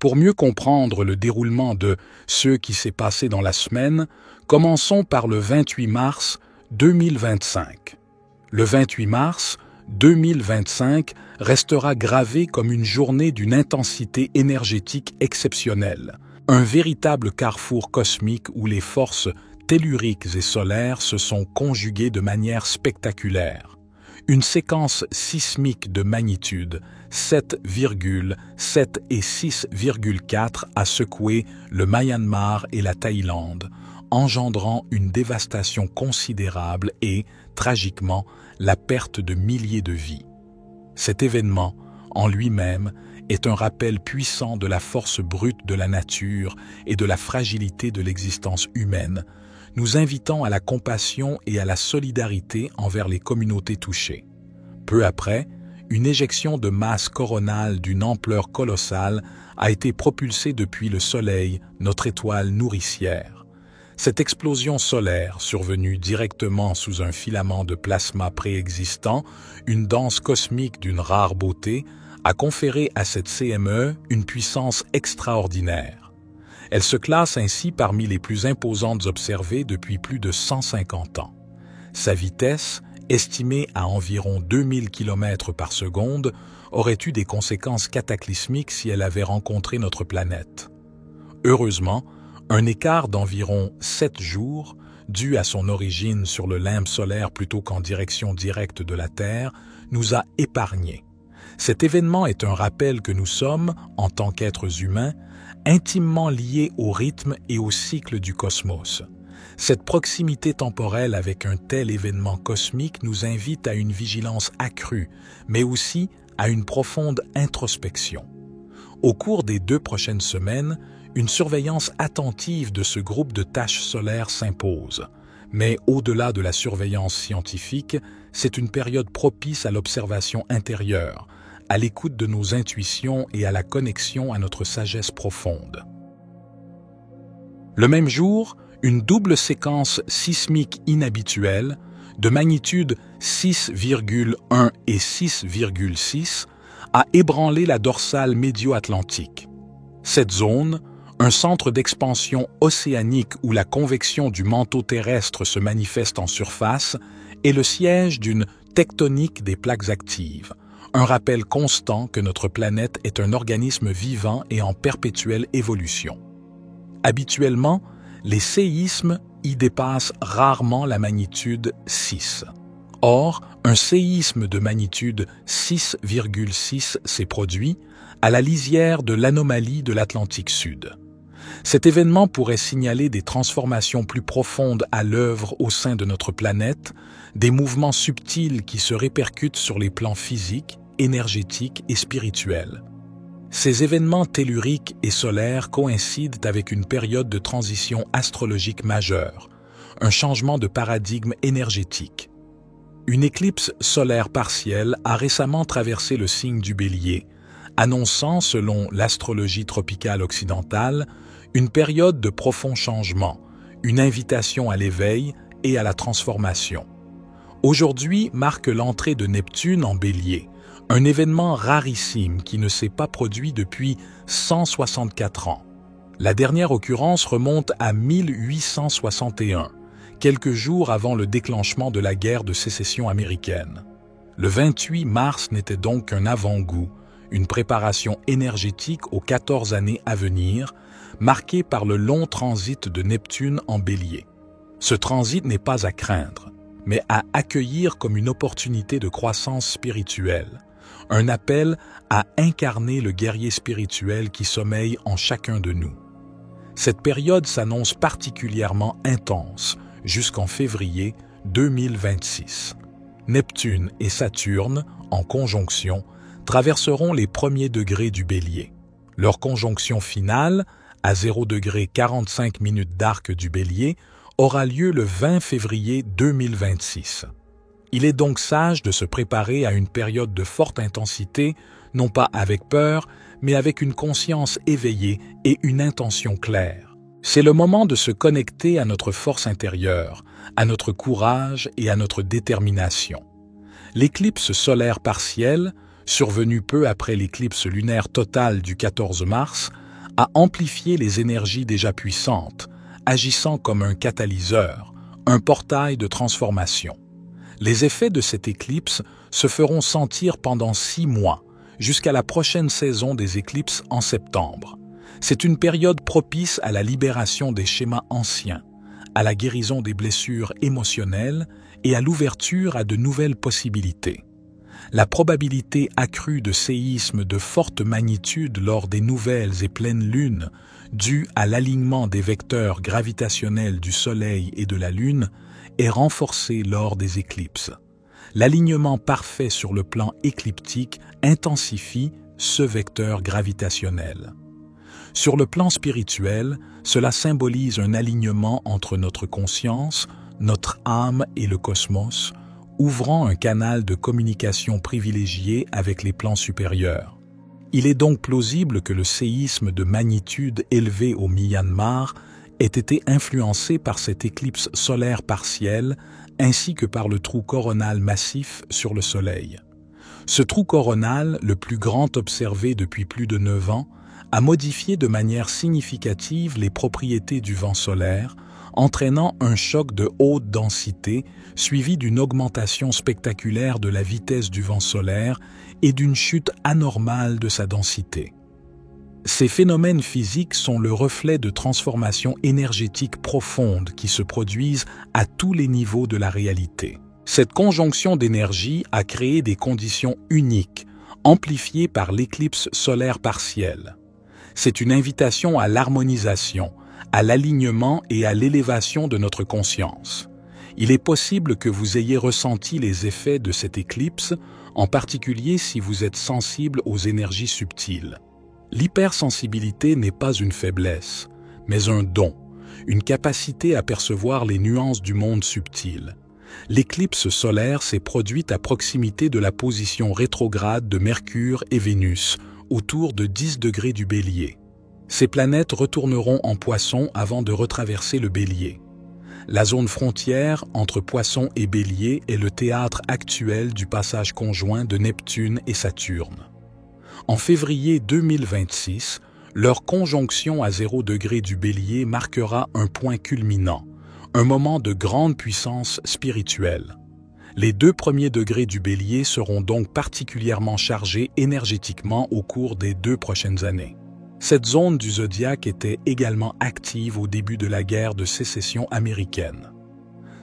Pour mieux comprendre le déroulement de ce qui s'est passé dans la semaine, commençons par le 28 mars 2025. Le 28 mars 2025 restera gravé comme une journée d'une intensité énergétique exceptionnelle, un véritable carrefour cosmique où les forces telluriques et solaires se sont conjuguées de manière spectaculaire. Une séquence sismique de magnitude 7,7 et 6,4 a secoué le Myanmar et la Thaïlande, engendrant une dévastation considérable et, tragiquement, la perte de milliers de vies. Cet événement, en lui-même, est un rappel puissant de la force brute de la nature et de la fragilité de l'existence humaine, nous invitant à la compassion et à la solidarité envers les communautés touchées. Peu après, une éjection de masse coronale d'une ampleur colossale a été propulsée depuis le Soleil, notre étoile nourricière. Cette explosion solaire, survenue directement sous un filament de plasma préexistant, une danse cosmique d'une rare beauté, a conféré à cette CME une puissance extraordinaire. Elle se classe ainsi parmi les plus imposantes observées depuis plus de 150 ans. Sa vitesse, estimée à environ 2000 km par seconde, aurait eu des conséquences cataclysmiques si elle avait rencontré notre planète. Heureusement, un écart d'environ 7 jours, dû à son origine sur le limbe solaire plutôt qu'en direction directe de la Terre, nous a épargnés. Cet événement est un rappel que nous sommes, en tant qu'êtres humains, intimement liés au rythme et au cycle du cosmos. Cette proximité temporelle avec un tel événement cosmique nous invite à une vigilance accrue, mais aussi à une profonde introspection. Au cours des 2 prochaines semaines, une surveillance attentive de ce groupe de taches solaires s'impose. Mais au-delà de la surveillance scientifique, c'est une période propice à l'observation intérieure, à l'écoute de nos intuitions et à la connexion à notre sagesse profonde. Le même jour, une double séquence sismique inhabituelle, de magnitude 6,1 et 6,6, a ébranlé la dorsale médio-atlantique. Cette zone, un centre d'expansion océanique où la convection du manteau terrestre se manifeste en surface, est le siège d'une tectonique des plaques actives, un rappel constant que notre planète est un organisme vivant et en perpétuelle évolution. Habituellement, les séismes y dépassent rarement la magnitude 6. Or, un séisme de magnitude 6,6 s'est produit à la lisière de l'anomalie de l'Atlantique Sud. Cet événement pourrait signaler des transformations plus profondes à l'œuvre au sein de notre planète, des mouvements subtils qui se répercutent sur les plans physiques, énergétiques et spirituels. Ces événements telluriques et solaires coïncident avec une période de transition astrologique majeure, un changement de paradigme énergétique. Une éclipse solaire partielle a récemment traversé le signe du Bélier, annonçant, selon l'astrologie tropicale occidentale, une période de profonds changements, une invitation à l'éveil et à la transformation. Aujourd'hui marque l'entrée de Neptune en Bélier, un événement rarissime qui ne s'est pas produit depuis 164 ans. La dernière occurrence remonte à 1861, quelques jours avant le déclenchement de la guerre de sécession américaine. Le 28 mars n'était donc qu'un avant-goût, une préparation énergétique aux 14 années à venir, marquée par le long transit de Neptune en Bélier. Ce transit n'est pas à craindre, mais à accueillir comme une opportunité de croissance spirituelle, un appel à incarner le guerrier spirituel qui sommeille en chacun de nous. Cette période s'annonce particulièrement intense jusqu'en février 2026. Neptune et Saturne, en conjonction, traverseront les premiers degrés du Bélier. Leur conjonction finale, à 0°45' d'arc du Bélier, aura lieu le 20 février 2026. Il est donc sage de se préparer à une période de forte intensité, non pas avec peur, mais avec une conscience éveillée et une intention claire. C'est le moment de se connecter à notre force intérieure, à notre courage et à notre détermination. L'éclipse solaire partielle, survenue peu après l'éclipse lunaire totale du 14 mars, à amplifier les énergies déjà puissantes, agissant comme un catalyseur, un portail de transformation. Les effets de cette éclipse se feront sentir pendant 6 mois, jusqu'à la prochaine saison des éclipses en septembre. C'est une période propice à la libération des schémas anciens, à la guérison des blessures émotionnelles et à l'ouverture à de nouvelles possibilités. La probabilité accrue de séismes de forte magnitude lors des nouvelles et pleines lunes, due à l'alignement des vecteurs gravitationnels du Soleil et de la Lune, est renforcée lors des éclipses. L'alignement parfait sur le plan écliptique intensifie ce vecteur gravitationnel. Sur le plan spirituel, cela symbolise un alignement entre notre conscience, notre âme et le cosmos, ouvrant un canal de communication privilégié avec les plans supérieurs. Il est donc plausible que le séisme de magnitude élevée au Myanmar ait été influencé par cette éclipse solaire partielle ainsi que par le trou coronal massif sur le Soleil. Ce trou coronal, le plus grand observé depuis plus de 9 ans, a modifié de manière significative les propriétés du vent solaire, entraînant un choc de haute densité suivi d'une augmentation spectaculaire de la vitesse du vent solaire et d'une chute anormale de sa densité. Ces phénomènes physiques sont le reflet de transformations énergétiques profondes qui se produisent à tous les niveaux de la réalité. Cette conjonction d'énergie a créé des conditions uniques, amplifiées par l'éclipse solaire partielle. C'est une invitation à l'harmonisation, à l'alignement et à l'élévation de notre conscience. Il est possible que vous ayez ressenti les effets de cette éclipse, en particulier si vous êtes sensible aux énergies subtiles. L'hypersensibilité n'est pas une faiblesse, mais un don, une capacité à percevoir les nuances du monde subtil. L'éclipse solaire s'est produite à proximité de la position rétrograde de Mercure et Vénus, autour de 10 degrés du Bélier. Ces planètes retourneront en Poisson avant de retraverser le Bélier. La zone frontière entre Poisson et Bélier est le théâtre actuel du passage conjoint de Neptune et Saturne. En février 2026, leur conjonction à 0 degré du Bélier marquera un point culminant, un moment de grande puissance spirituelle. Les 2 premiers degrés du Bélier seront donc particulièrement chargés énergétiquement au cours des 2 prochaines années. Cette zone du zodiaque était également active au début de la guerre de sécession américaine.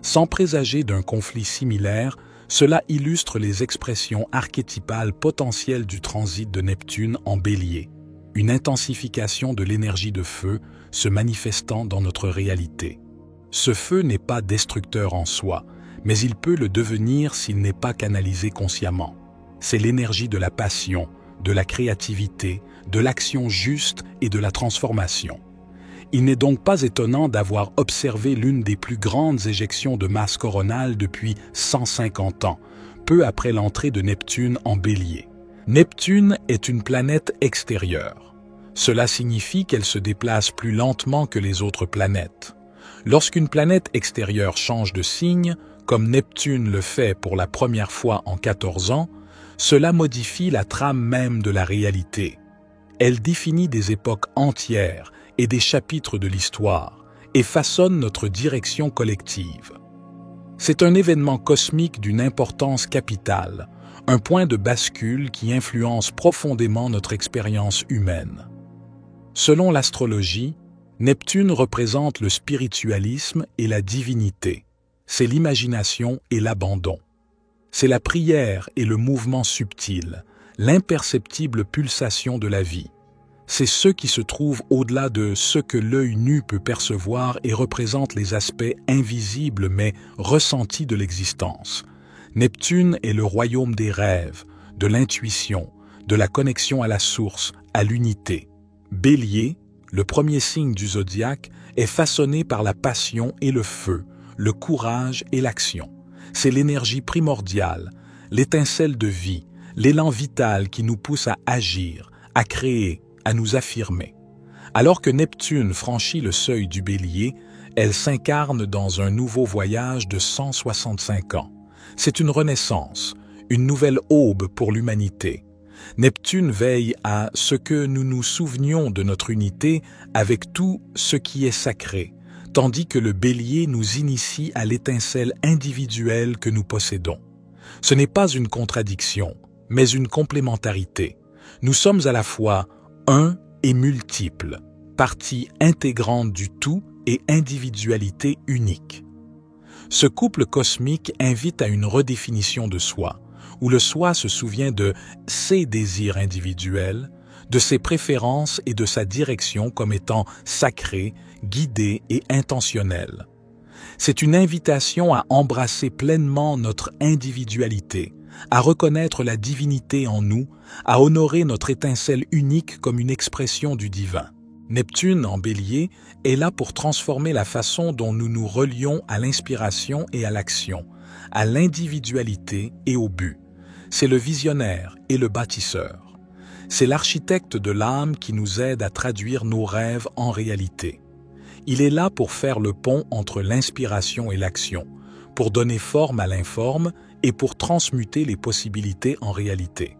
Sans présager d'un conflit similaire, cela illustre les expressions archétypales potentielles du transit de Neptune en Bélier, une intensification de l'énergie de feu se manifestant dans notre réalité. Ce feu n'est pas destructeur en soi, mais il peut le devenir s'il n'est pas canalisé consciemment. C'est l'énergie de la passion, de la créativité, de l'action juste et de la transformation. Il n'est donc pas étonnant d'avoir observé l'une des plus grandes éjections de masse coronale depuis 150 ans, peu après l'entrée de Neptune en Bélier. Neptune est une planète extérieure. Cela signifie qu'elle se déplace plus lentement que les autres planètes. Lorsqu'une planète extérieure change de signe, comme Neptune le fait pour la première fois en 14 ans, cela modifie la trame même de la réalité. Elle définit des époques entières et des chapitres de l'histoire et façonne notre direction collective. C'est un événement cosmique d'une importance capitale, un point de bascule qui influence profondément notre expérience humaine. Selon l'astrologie, Neptune représente le spiritualisme et la divinité. C'est l'imagination et l'abandon. C'est la prière et le mouvement subtil, l'imperceptible pulsation de la vie. C'est ce qui se trouve au-delà de ce que l'œil nu peut percevoir et représente les aspects invisibles mais ressentis de l'existence. Neptune est le royaume des rêves, de l'intuition, de la connexion à la source, à l'unité. Bélier, le premier signe du zodiaque, est façonné par la passion et le feu, le courage et l'action. C'est l'énergie primordiale, l'étincelle de vie, l'élan vital qui nous pousse à agir, à créer, à nous affirmer. Alors que Neptune franchit le seuil du Bélier, elle s'incarne dans un nouveau voyage de 165 ans. C'est une renaissance, une nouvelle aube pour l'humanité. Neptune veille à ce que nous nous souvenions de notre unité avec tout ce qui est sacré, tandis que le Bélier nous initie à l'étincelle individuelle que nous possédons. Ce n'est pas une contradiction, mais une complémentarité. Nous sommes à la fois un et multiple, partie intégrante du tout et individualité unique. Ce couple cosmique invite à une redéfinition de soi, où le soi se souvient de ses désirs individuels, de ses préférences et de sa direction comme étant sacrée, guidée et intentionnelle. C'est une invitation à embrasser pleinement notre individualité, à reconnaître la divinité en nous, à honorer notre étincelle unique comme une expression du divin. Neptune, en Bélier, est là pour transformer la façon dont nous nous relions à l'inspiration et à l'action, à l'individualité et au but. C'est le visionnaire et le bâtisseur. C'est l'architecte de l'âme qui nous aide à traduire nos rêves en réalité. Il est là pour faire le pont entre l'inspiration et l'action, pour donner forme à l'informe et pour transmuter les possibilités en réalité.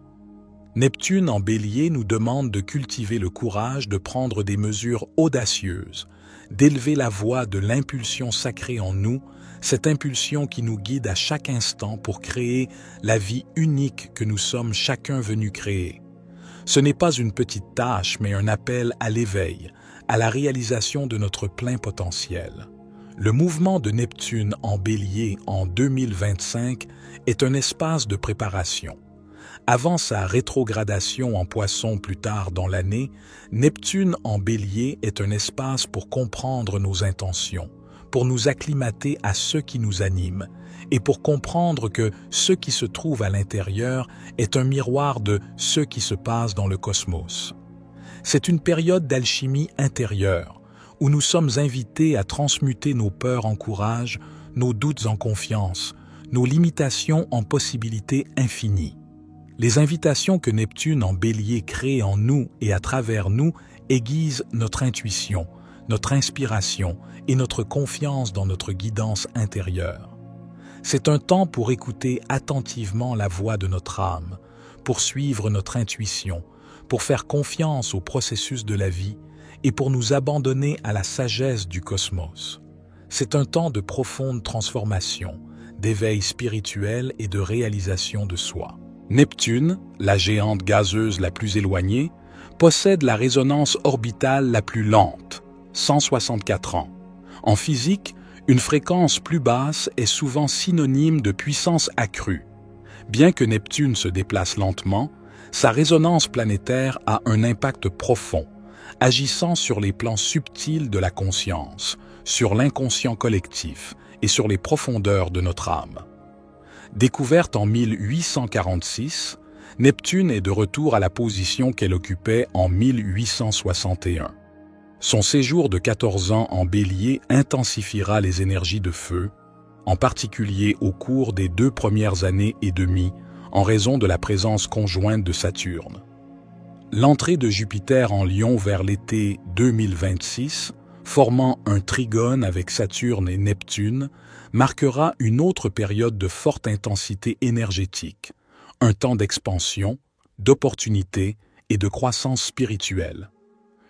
Neptune en Bélier nous demande de cultiver le courage de prendre des mesures audacieuses, d'élever la voix de l'impulsion sacrée en nous, cette impulsion qui nous guide à chaque instant pour créer la vie unique que nous sommes chacun venus créer. Ce n'est pas une petite tâche, mais un appel à l'éveil, à la réalisation de notre plein potentiel. Le mouvement de Neptune en Bélier en 2025 est un espace de préparation. Avant sa rétrogradation en Poisson plus tard dans l'année, Neptune en Bélier est un espace pour comprendre nos intentions, pour nous acclimater à ce qui nous anime et pour comprendre que ce qui se trouve à l'intérieur est un miroir de ce qui se passe dans le cosmos. C'est une période d'alchimie intérieure où nous sommes invités à transmuter nos peurs en courage, nos doutes en confiance, nos limitations en possibilités infinies. Les invitations que Neptune en Bélier crée en nous et à travers nous aiguisent notre intuition, notre inspiration et notre confiance dans notre guidance intérieure. C'est un temps pour écouter attentivement la voix de notre âme, pour suivre notre intuition, pour faire confiance au processus de la vie et pour nous abandonner à la sagesse du cosmos. C'est un temps de profonde transformation, d'éveil spirituel et de réalisation de soi. Neptune, la géante gazeuse la plus éloignée, possède la résonance orbitale la plus lente, 164 ans. En physique, une fréquence plus basse est souvent synonyme de puissance accrue. Bien que Neptune se déplace lentement, sa résonance planétaire a un impact profond, agissant sur les plans subtils de la conscience, sur l'inconscient collectif et sur les profondeurs de notre âme. Découverte en 1846, Neptune est de retour à la position qu'elle occupait en 1861. Son séjour de 14 ans en Bélier intensifiera les énergies de feu, en particulier au cours des 2 premières années et demie, en raison de la présence conjointe de Saturne. L'entrée de Jupiter en Lion vers l'été 2026, formant un trigone avec Saturne et Neptune, marquera une autre période de forte intensité énergétique, un temps d'expansion, d'opportunité et de croissance spirituelle.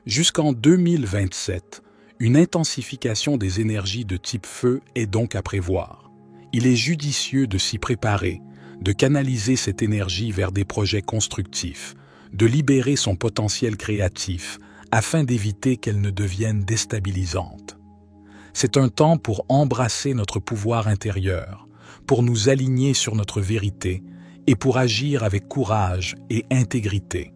Jusqu'en 2027, une intensification des énergies de type feu est donc à prévoir. Il est judicieux de s'y préparer, de canaliser cette énergie vers des projets constructifs, de libérer son potentiel créatif afin d'éviter qu'elle ne devienne déstabilisante. C'est un temps pour embrasser notre pouvoir intérieur, pour nous aligner sur notre vérité et pour agir avec courage et intégrité.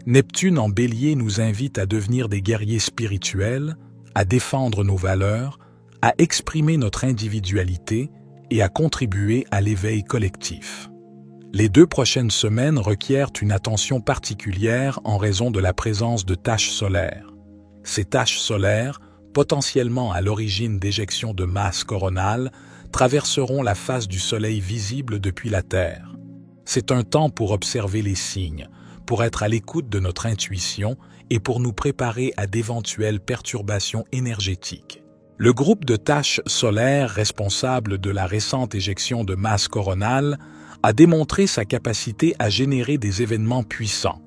Neptune en Bélier nous invite à devenir des guerriers spirituels, à défendre nos valeurs, à exprimer notre individualité et à contribuer à l'éveil collectif. Les 2 prochaines semaines requièrent une attention particulière en raison de la présence de taches solaires. Ces taches solaires, potentiellement à l'origine d'éjections de masse coronale, traverseront la face du Soleil visible depuis la Terre. C'est un temps pour observer les signes, pour être à l'écoute de notre intuition et pour nous préparer à d'éventuelles perturbations énergétiques. Le groupe de taches solaires responsable de la récente éjection de masse coronale a démontré sa capacité à générer des événements puissants.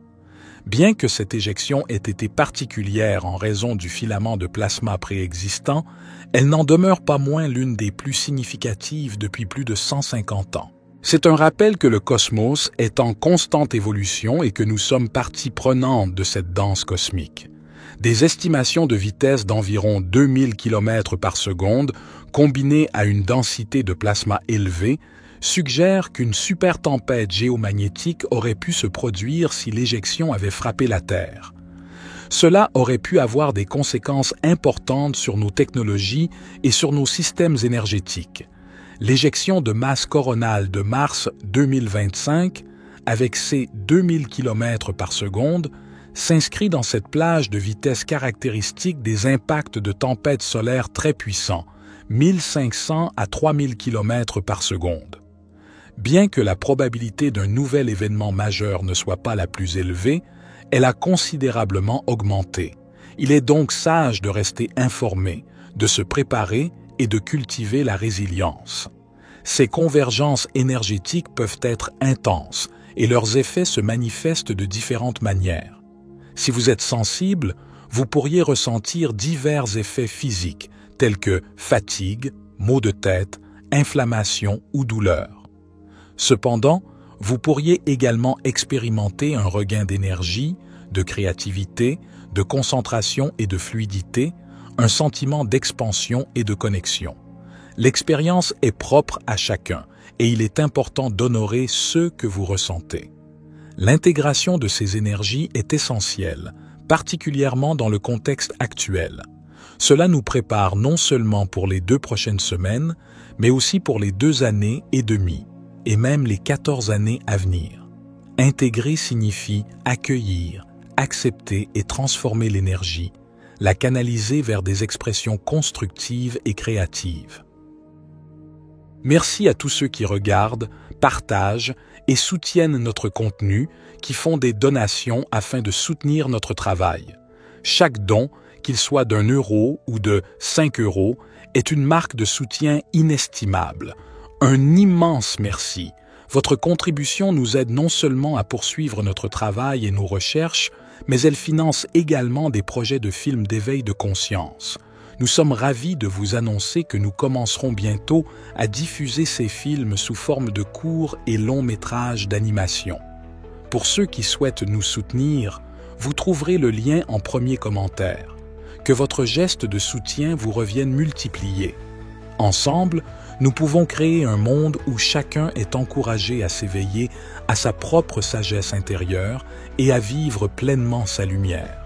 Bien que cette éjection ait été particulière en raison du filament de plasma préexistant, elle n'en demeure pas moins l'une des plus significatives depuis plus de 150 ans. C'est un rappel que le cosmos est en constante évolution et que nous sommes partie prenante de cette danse cosmique. Des estimations de vitesse d'environ 2000 km par seconde, combinées à une densité de plasma élevée, suggèrent qu'une supertempête géomagnétique aurait pu se produire si l'éjection avait frappé la Terre. Cela aurait pu avoir des conséquences importantes sur nos technologies et sur nos systèmes énergétiques. L'éjection de masse coronale de mars 2025, avec ses 2000 km par seconde, s'inscrit dans cette plage de vitesse caractéristique des impacts de tempêtes solaires très puissants, 1500 à 3000 km par seconde. Bien que la probabilité d'un nouvel événement majeur ne soit pas la plus élevée, elle a considérablement augmenté. Il est donc sage de rester informé, de se préparer et de cultiver la résilience. Ces convergences énergétiques peuvent être intenses et leurs effets se manifestent de différentes manières. Si vous êtes sensible, vous pourriez ressentir divers effets physiques tels que fatigue, maux de tête, inflammation ou douleur. Cependant, vous pourriez également expérimenter un regain d'énergie, de créativité, de concentration et de fluidité, un sentiment d'expansion et de connexion. L'expérience est propre à chacun et il est important d'honorer ce que vous ressentez. L'intégration de ces énergies est essentielle, particulièrement dans le contexte actuel. Cela nous prépare non seulement pour les 2 prochaines semaines, mais aussi pour les 2 années et demie, et même les 14 années à venir. Intégrer signifie accueillir, accepter et transformer l'énergie, la canaliser vers des expressions constructives et créatives. Merci à tous ceux qui regardent, partagent et soutiennent notre contenu, qui font des donations afin de soutenir notre travail. Chaque don, qu'il soit d'1 euro ou de 5 euros, est une marque de soutien inestimable. Un immense merci. Votre contribution nous aide non seulement à poursuivre notre travail et nos recherches, mais elle finance également des projets de films d'éveil de conscience. Nous sommes ravis de vous annoncer que nous commencerons bientôt à diffuser ces films sous forme de courts et longs métrages d'animation. Pour ceux qui souhaitent nous soutenir, vous trouverez le lien en premier commentaire. Que votre geste de soutien vous revienne multiplié. Ensemble, nous pouvons créer un monde où chacun est encouragé à s'éveiller à sa propre sagesse intérieure et à vivre pleinement sa lumière.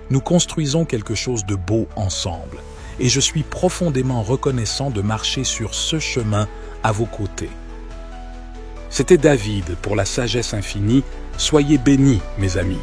Nous construisons quelque chose de beau ensemble, et je suis profondément reconnaissant de marcher sur ce chemin à vos côtés. C'était David pour la sagesse infinie. Soyez bénis, mes amis.